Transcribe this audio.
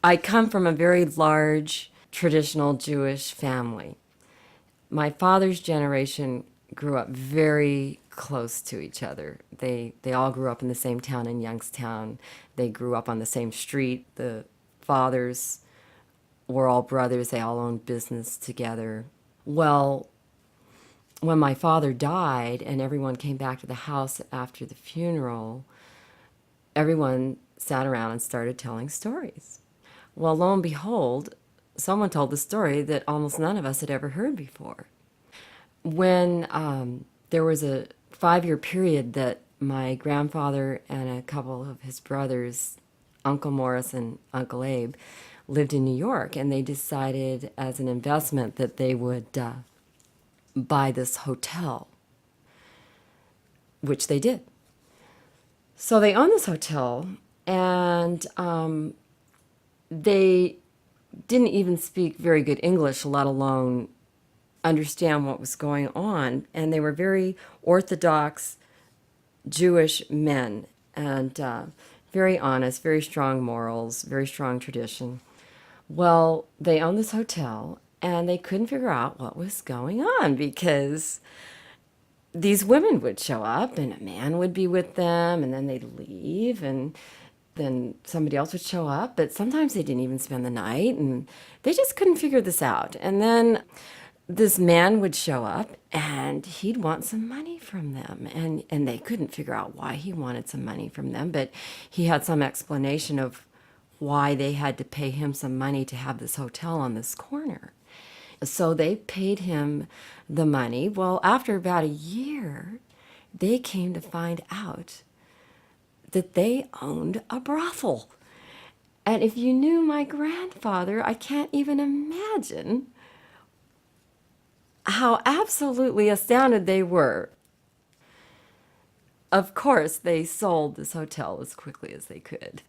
I come from a very large traditional Jewish family. My father's generation grew up very close to each other. They all grew up in the same town in Youngstown. They grew up on the same street. The fathers were all brothers. They all owned business together. Well, when my father died and everyone came back to the house after the funeral, everyone sat around and started telling stories. Well, lo and behold, someone told the story that almost none of us had ever heard before. When there was a 5 year period that my grandfather and a couple of his brothers, Uncle Morris and Uncle Abe, lived in New York, and they decided as an investment that they would buy this hotel, which they did. So they owned this hotel, and they didn't even speak very good English, let alone understand what was going on. And they were very Orthodox Jewish men and very honest, very strong morals, very strong tradition. Well, they owned this hotel and they couldn't figure out what was going on because these women would show up and a man would be with them and then they'd leave and then somebody else would show up, but sometimes they didn't even spend the night and they just couldn't figure this out. And then this man would show up and he'd want some money from them, and they couldn't figure out why he wanted some money from them, but he had some explanation of why they had to pay him some money to have this hotel on this corner. So they paid him the money. Well, after about a year, they came to find out that they owned a brothel. And if you knew my grandfather, I can't even imagine how absolutely astounded they were. Of course, they sold this hotel as quickly as they could.